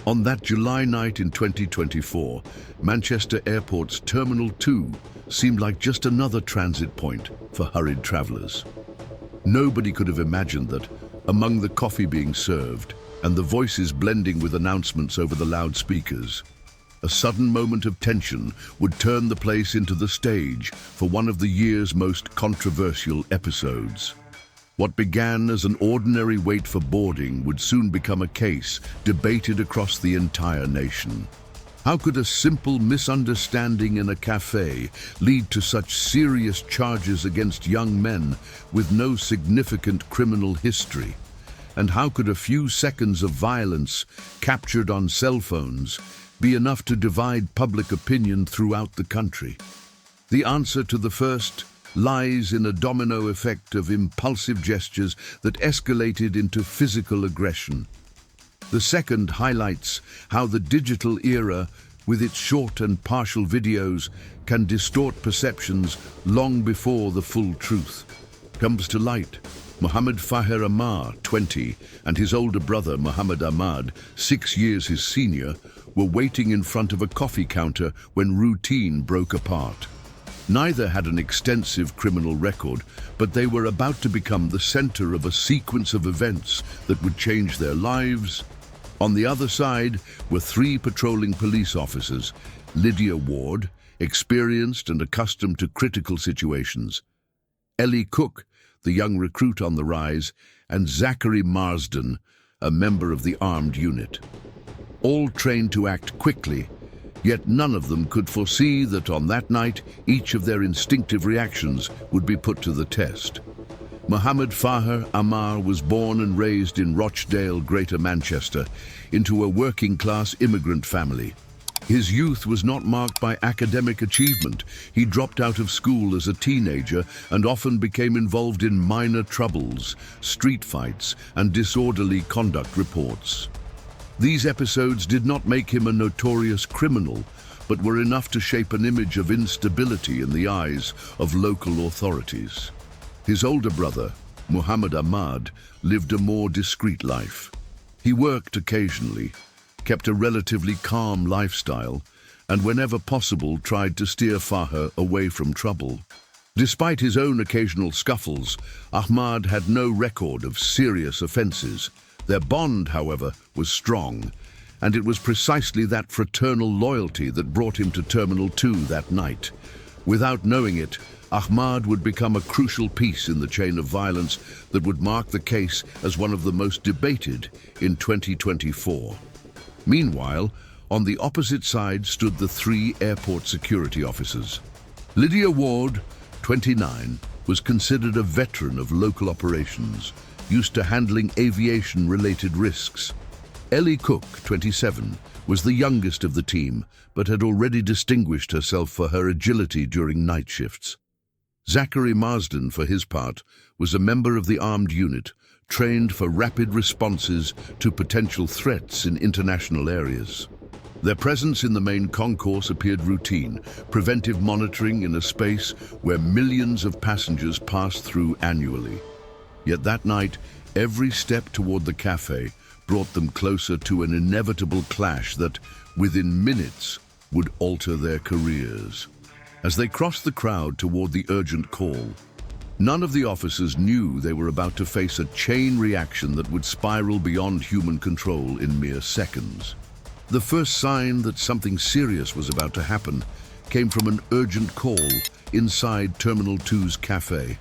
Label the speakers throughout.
Speaker 1: On that July night in 2024, Manchester Airport's Terminal 2 seemed like just another transit point for hurried travelers. Nobody could have imagined that, among the coffee being served and the voices blending with announcements over the loudspeakers, a sudden moment of tension would turn the place into the stage for one of the year's most controversial episodes. What began as an ordinary wait for boarding would soon become a case debated across the entire nation. How could a simple misunderstanding in a cafe lead to such serious charges against young men with no significant criminal history? And how could a few seconds of violence captured on cell phones be enough to divide public opinion throughout the country? The answer to the first lies in a domino effect of impulsive gestures that escalated into physical aggression. The second highlights how the digital era, with its short and partial videos, can distort perceptions long before the full truth comes to light. Faher Amar, 20, and his older brother Ahmad, 6 years his senior, were waiting in front of a coffee counter when routine broke apart. Neither had an extensive criminal record, but they were about to become the center of a sequence of events that would change their lives. On the other side were 3 patrolling police officers: Lydia Ward, experienced and accustomed to critical situations; Ellie Cook, the young recruit on the rise; and Zachary Marsden, a member of the armed unit. All trained to act quickly, yet none of them could foresee that on that night each of their instinctive reactions would be put to the test. Faher Amar was born and raised in Rochdale, Greater Manchester, into a working-class immigrant family. His youth was not marked by academic achievement. He dropped out of school as a teenager and often became involved in minor troubles, street fights, and disorderly conduct reports. These episodes did not make him a notorious criminal, but were enough to shape an image of instability in the eyes of local authorities. His older brother, Ahmad, lived a more discreet life. He worked occasionally, kept a relatively calm lifestyle, and whenever possible tried to steer Faher away from trouble. Despite his own occasional scuffles, Ahmad had no record of serious offenses. Their bond, however, was strong, and it was precisely that fraternal loyalty that brought him to Terminal 2 that night. Without knowing it, Ahmad would become a crucial piece in the chain of violence that would mark the case as one of the most debated in 2024. Meanwhile, on the opposite side stood the 3 airport security officers. Lydia Ward, 29, was considered a veteran of local operations, used to handling aviation-related risks. Ellie Cook, 27, was the youngest of the team, but had already distinguished herself for her agility during night shifts. Zachary Marsden, for his part, was a member of the armed unit, trained for rapid responses to potential threats in international areas. Their presence in the main concourse appeared routine, preventive monitoring in a space where millions of passengers passed through annually. Yet that night, every step toward the cafe brought them closer to an inevitable clash that, within minutes, would alter their careers. As they crossed the crowd toward the urgent call, none of the officers knew they were about to face a chain reaction that would spiral beyond human control in mere seconds. The first sign that something serious was about to happen came from an urgent call inside Terminal 2's cafe.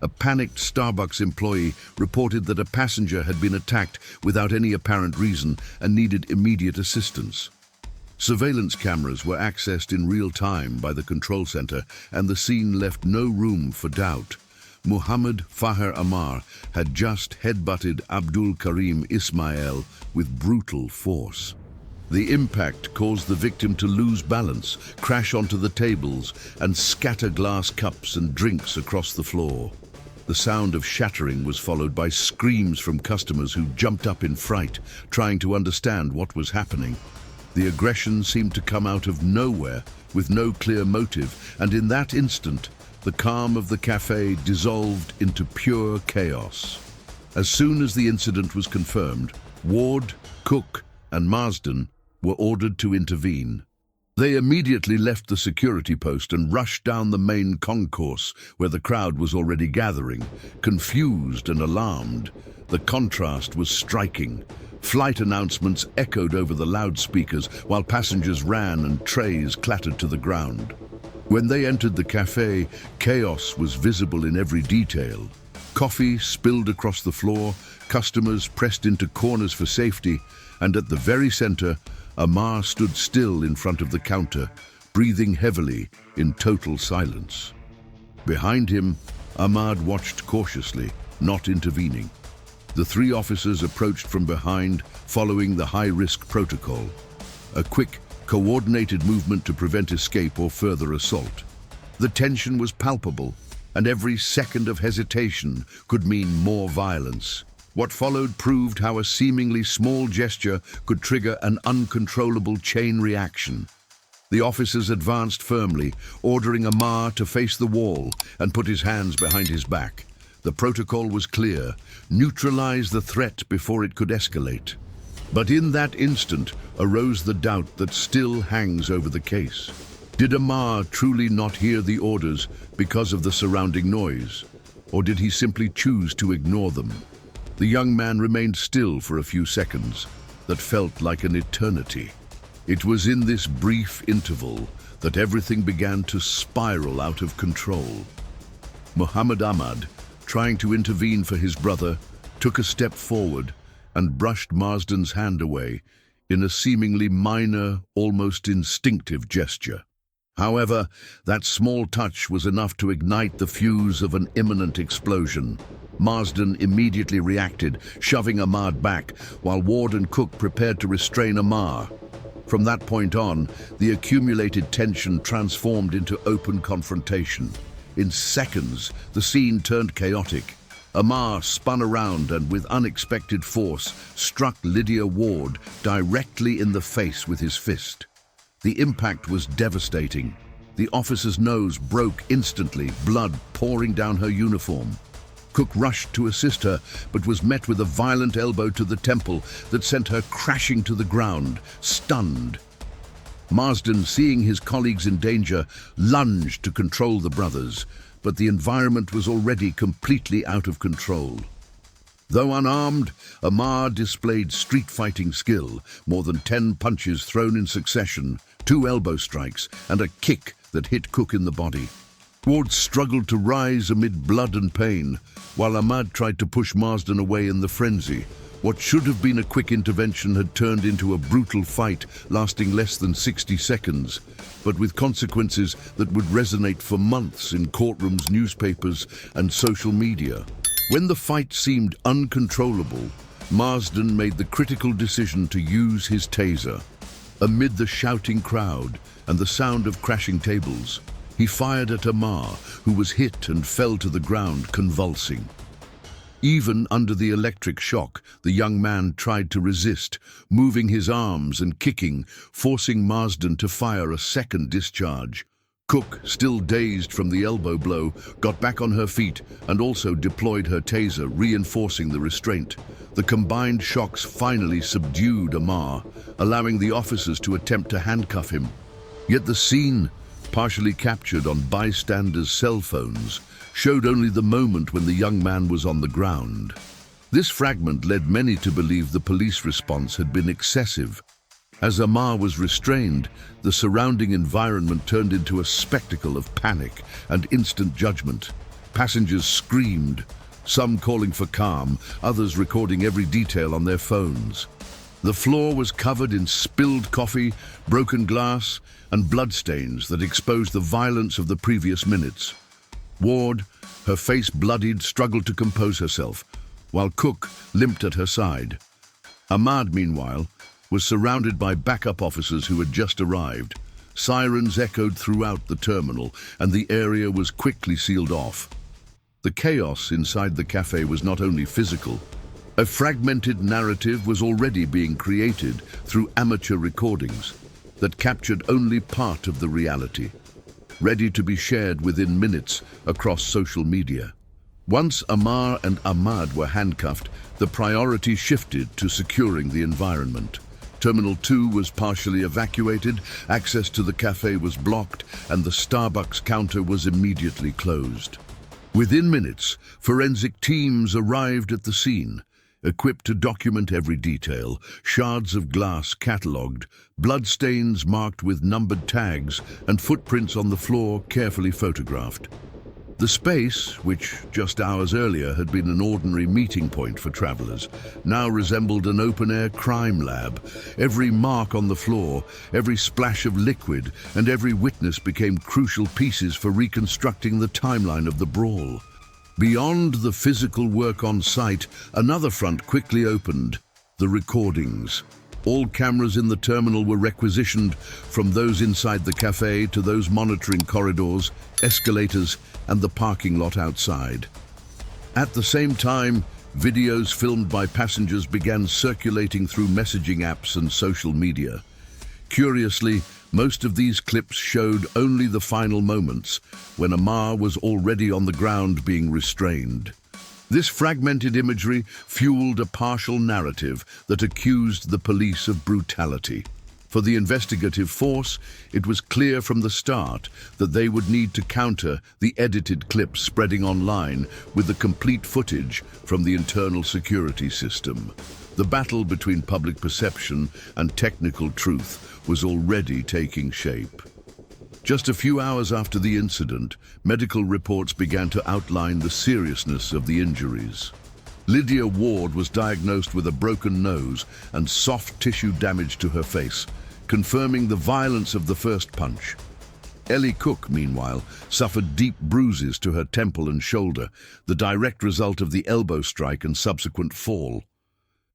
Speaker 1: A panicked Starbucks employee reported that a passenger had been attacked without any apparent reason and needed immediate assistance. Surveillance cameras were accessed in real time by the control center, and the scene left no room for doubt. Faher Amar had just headbutted Abdul Karim Ismail with brutal force. The impact caused the victim to lose balance, crash onto the tables, and scatter glass cups and drinks across the floor. The sound of shattering was followed by screams from customers who jumped up in fright, trying to understand what was happening. The aggression seemed to come out of nowhere, with no clear motive, and in that instant, the calm of the cafe dissolved into pure chaos. As soon as the incident was confirmed, Ward, Cook, and Marsden were ordered to intervene. They immediately left the security post and rushed down the main concourse where the crowd was already gathering. Confused and alarmed, the contrast was striking. Flight announcements echoed over the loudspeakers while passengers ran and trays clattered to the ground. When they entered the café, chaos was visible in every detail. Coffee spilled across the floor, customers pressed into corners for safety, and at the very center, Amar stood still in front of the counter, breathing heavily in total silence. Behind him, Ahmad watched cautiously, not intervening. The three officers approached from behind, following the high-risk protocol. A quick, coordinated movement to prevent escape or further assault. The tension was palpable, and every second of hesitation could mean more violence. What followed proved how a seemingly small gesture could trigger an uncontrollable chain reaction. The officers advanced firmly, ordering Amar to face the wall and put his hands behind his back. The protocol was clear: neutralize the threat before it could escalate. But in that instant arose the doubt that still hangs over the case. Did Amar truly not hear the orders because of the surrounding noise? Or did he simply choose to ignore them? The young man remained still for a few seconds that felt like an eternity. It was in this brief interval that everything began to spiral out of control. Ahmad, trying to intervene for his brother, took a step forward and brushed Marsden's hand away in a seemingly minor, almost instinctive gesture. However, that small touch was enough to ignite the fuse of an imminent explosion. Marsden immediately reacted, shoving Ahmad back, while Ward and Cook prepared to restrain Amar. From that point on, the accumulated tension transformed into open confrontation. In seconds, the scene turned chaotic. Amar spun around and, with unexpected force, struck Lydia Ward directly in the face with his fist. The impact was devastating. The officer's nose broke instantly, blood pouring down her uniform. Cook rushed to assist her, but was met with a violent elbow to the temple that sent her crashing to the ground, stunned. Marsden, seeing his colleagues in danger, lunged to control the brothers, but the environment was already completely out of control. Though unarmed, Amar displayed street-fighting skill, more than 10 punches thrown in succession, 2 elbow strikes, and a kick that hit Cook in the body. Ward struggled to rise amid blood and pain, while Ahmad tried to push Marsden away in the frenzy. What should have been a quick intervention had turned into a brutal fight lasting less than 60 seconds, but with consequences that would resonate for months in courtrooms, newspapers, and social media. When the fight seemed uncontrollable, Marsden made the critical decision to use his taser. Amid the shouting crowd and the sound of crashing tables, he fired at Amar, who was hit and fell to the ground, convulsing. Even under the electric shock, the young man tried to resist, moving his arms and kicking, forcing Marsden to fire a second discharge. Cook, still dazed from the elbow blow, got back on her feet and also deployed her taser, reinforcing the restraint. The combined shocks finally subdued Amar, allowing the officers to attempt to handcuff him. Yet the scene, partially captured on bystanders' cell phones, showed only the moment when the young man was on the ground. This fragment led many to believe the police response had been excessive. As Amar was restrained, the surrounding environment turned into a spectacle of panic and instant judgment. Passengers screamed, some calling for calm, others recording every detail on their phones. The floor was covered in spilled coffee, broken glass, and bloodstains that exposed the violence of the previous minutes. Ward, her face bloodied, struggled to compose herself, while Cook limped at her side. Ahmad, meanwhile, was surrounded by backup officers who had just arrived. Sirens echoed throughout the terminal, and the area was quickly sealed off. The chaos inside the cafe was not only physical. A fragmented narrative was already being created through amateur recordings that captured only part of the reality, ready to be shared within minutes across social media. Once Amar and Ahmad were handcuffed, the priority shifted to securing the environment. Terminal 2 was partially evacuated, access to the cafe was blocked, and the Starbucks counter was immediately closed. Within minutes, forensic teams arrived at the scene, equipped to document every detail, shards of glass catalogued, bloodstains marked with numbered tags, and footprints on the floor carefully photographed. The space, which just hours earlier had been an ordinary meeting point for travelers, now resembled an open-air crime lab. Every mark on the floor, every splash of liquid, and every witness became crucial pieces for reconstructing the timeline of the brawl. Beyond the physical work on site, another front quickly opened: the recordings. All cameras in the terminal were requisitioned, from those inside the cafe to those monitoring corridors, escalators, and the parking lot outside. At the same time, videos filmed by passengers began circulating through messaging apps and social media. Curiously, most of these clips showed only the final moments, when Amar was already on the ground being restrained. This fragmented imagery fueled a partial narrative that accused the police of brutality. For the investigative force, it was clear from the start that they would need to counter the edited clips spreading online with the complete footage from the internal security system. The battle between public perception and technical truth was already taking shape. Just a few hours after the incident, medical reports began to outline the seriousness of the injuries. Lydia Ward was diagnosed with a broken nose and soft tissue damage to her face, confirming the violence of the first punch. Ellie Cook, meanwhile, suffered deep bruises to her temple and shoulder, the direct result of the elbow strike and subsequent fall.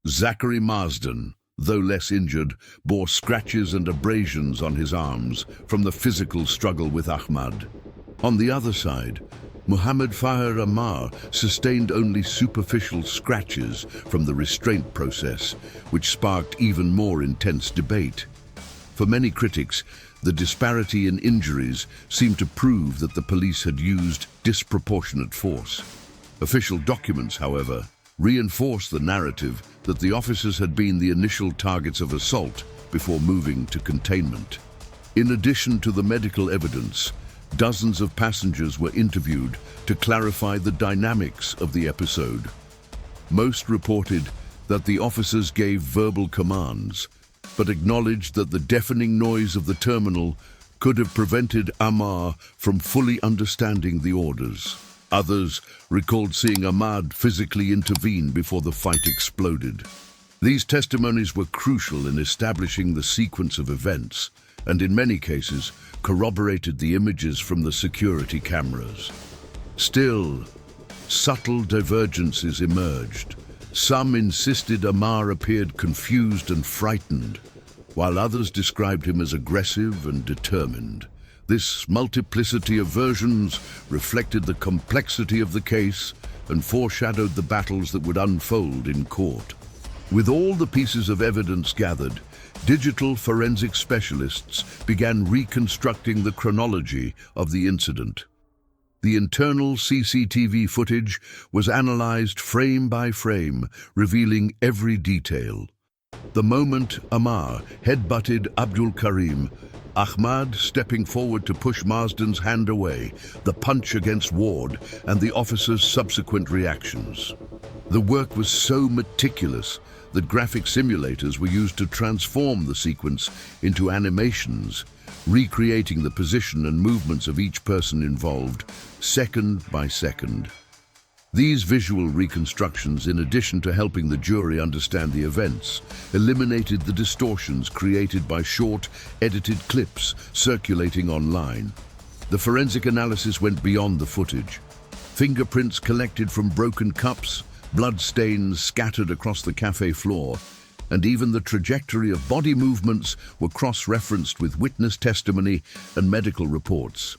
Speaker 1: Zachary Marsden, though less injured, bore scratches and abrasions on his arms from the physical struggle with Ahmad. On the other side, Faher Amar sustained only superficial scratches from the restraint process, which sparked even more intense debate. For many critics, the disparity in injuries seemed to prove that the police had used disproportionate force. Official documents, however, reinforced the narrative that the officers had been the initial targets of assault before moving to containment. In addition to the medical evidence, dozens of passengers were interviewed to clarify the dynamics of the episode. Most reported that the officers gave verbal commands, but acknowledged that the deafening noise of the terminal could have prevented Amar from fully understanding the orders. Others recalled seeing Ahmad physically intervene before the fight exploded. These testimonies were crucial in establishing the sequence of events, and in many cases corroborated the images from the security cameras. Still, subtle divergences emerged. Some insisted Amar appeared confused and frightened, while others described him as aggressive and determined. This multiplicity of versions reflected the complexity of the case and foreshadowed the battles that would unfold in court. With all the pieces of evidence gathered, digital forensic specialists began reconstructing the chronology of the incident. The internal CCTV footage was analyzed frame by frame, revealing every detail. The moment Amar headbutted Abdul Karim, Ahmad stepping forward to push Marsden's hand away, the punch against Ward, and the officer's subsequent reactions. The work was so meticulous that graphic simulators were used to transform the sequence into animations, recreating the position and movements of each person involved, second by second. These visual reconstructions, in addition to helping the jury understand the events, eliminated the distortions created by short, edited clips circulating online. The forensic analysis went beyond the footage. Fingerprints collected from broken cups, blood stains scattered across the cafe floor, and even the trajectory of body movements were cross-referenced with witness testimony and medical reports.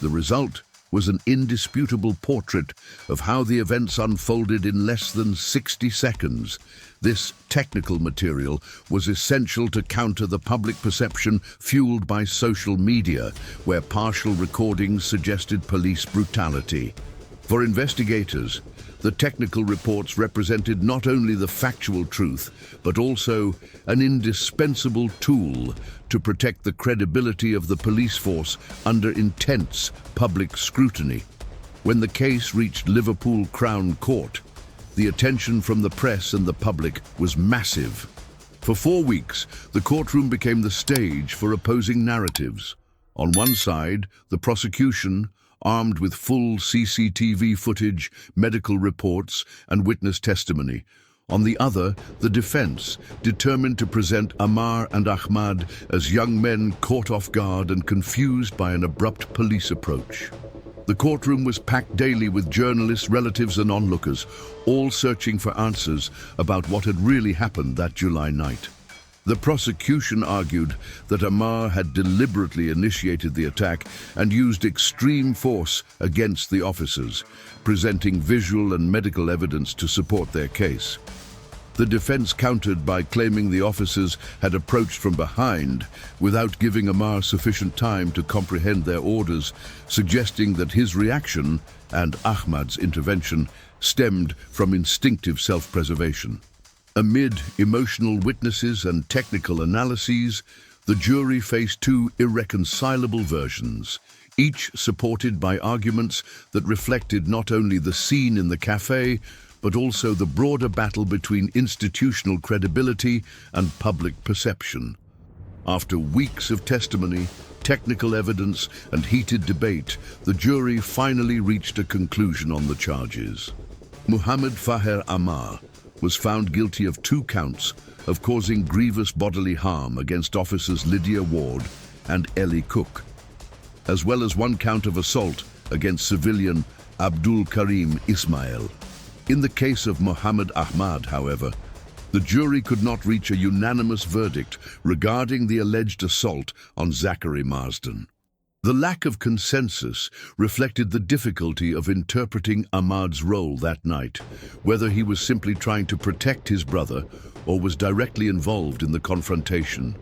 Speaker 1: The result was an indisputable portrait of how the events unfolded in less than 60 seconds. This technical material was essential to counter the public perception fueled by social media, where partial recordings suggested police brutality. For investigators, The technical reports represented not only the factual truth, but also an indispensable tool to protect the credibility of the police force under intense public scrutiny. When the case reached Liverpool Crown Court, the attention from the press and the public was massive. For 4 weeks, the courtroom became the stage for opposing narratives. On one side, the prosecution, armed with full CCTV footage, medical reports, and witness testimony. On the other, the defense, determined to present Amar and Ahmad as young men caught off guard and confused by an abrupt police approach. The courtroom was packed daily with journalists, relatives, and onlookers, all searching for answers about what had really happened that July night. The prosecution argued that Amar had deliberately initiated the attack and used extreme force against the officers, presenting visual and medical evidence to support their case. The defense countered by claiming the officers had approached from behind without giving Amar sufficient time to comprehend their orders, suggesting that his reaction and Ahmad's intervention stemmed from instinctive self-preservation. Amid emotional witnesses and technical analyses, the jury faced 2 irreconcilable versions, each supported by arguments that reflected not only the scene in the café, but also the broader battle between institutional credibility and public perception. After weeks of testimony, technical evidence, and heated debate, the jury finally reached a conclusion on the charges. Muhammad Faher Amar was found guilty of 2 counts of causing grievous bodily harm against officers Lydia Ward and Ellie Cook, as well as 1 count of assault against civilian Abdul Karim Ismail. In the case of Muhammad Ahmad, however, the jury could not reach a unanimous verdict regarding the alleged assault on Zachary Marsden. The lack of consensus reflected the difficulty of interpreting Ahmad's role that night, whether he was simply trying to protect his brother or was directly involved in the confrontation.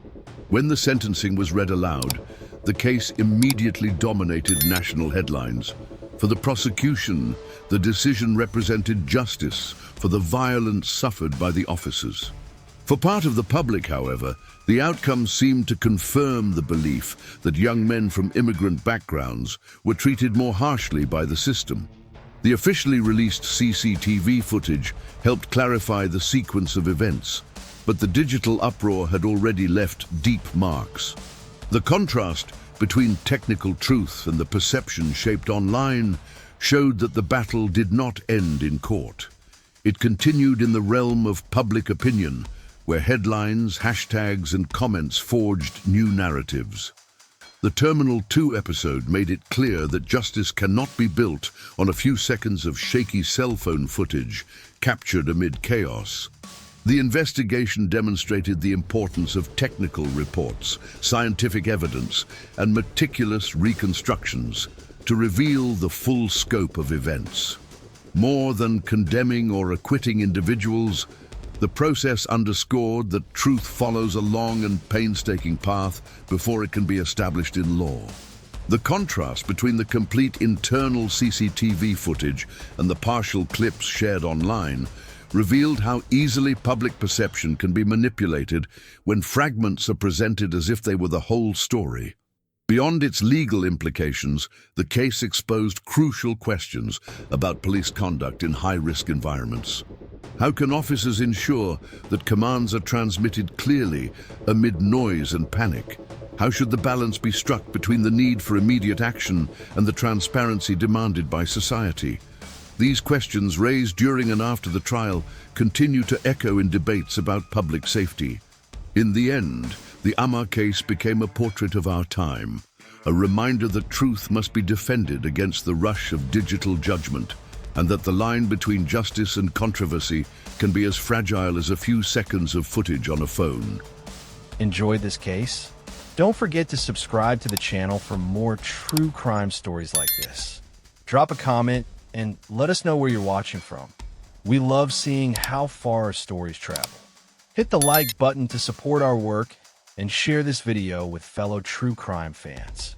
Speaker 1: When the sentencing was read aloud, the case immediately dominated national headlines. For the prosecution, the decision represented justice for the violence suffered by the officers. For part of the public, however, the outcome seemed to confirm the belief that young men from immigrant backgrounds were treated more harshly by the system. The officially released CCTV footage helped clarify the sequence of events, but the digital uproar had already left deep marks. The contrast between technical truth and the perception shaped online showed that the battle did not end in court. It continued in the realm of public opinion, where headlines, hashtags, and comments forged new narratives. The Terminal 2 episode made it clear that justice cannot be built on a few seconds of shaky cell phone footage captured amid chaos. The investigation demonstrated the importance of technical reports, scientific evidence, and meticulous reconstructions to reveal the full scope of events. More than condemning or acquitting individuals, the process underscored that truth follows a long and painstaking path before it can be established in law. The contrast between the complete internal CCTV footage and the partial clips shared online revealed how easily public perception can be manipulated when fragments are presented as if they were the whole story. Beyond its legal implications, the case exposed crucial questions about police conduct in high-risk environments. How can officers ensure that commands are transmitted clearly amid noise and panic? How should the balance be struck between the need for immediate action and the transparency demanded by society? These questions raised during and after the trial continue to echo in debates about public safety. In the end, the Amar case became a portrait of our time, a reminder that truth must be defended against the rush of digital judgment, and that the line between justice and controversy can be as fragile as a few seconds of footage on a phone.
Speaker 2: Enjoyed this case? Don't forget to subscribe to the channel for more true crime stories like this. Drop a comment and let us know where you're watching from. We love seeing how far our stories travel. Hit the like button to support our work and share this video with fellow true crime fans.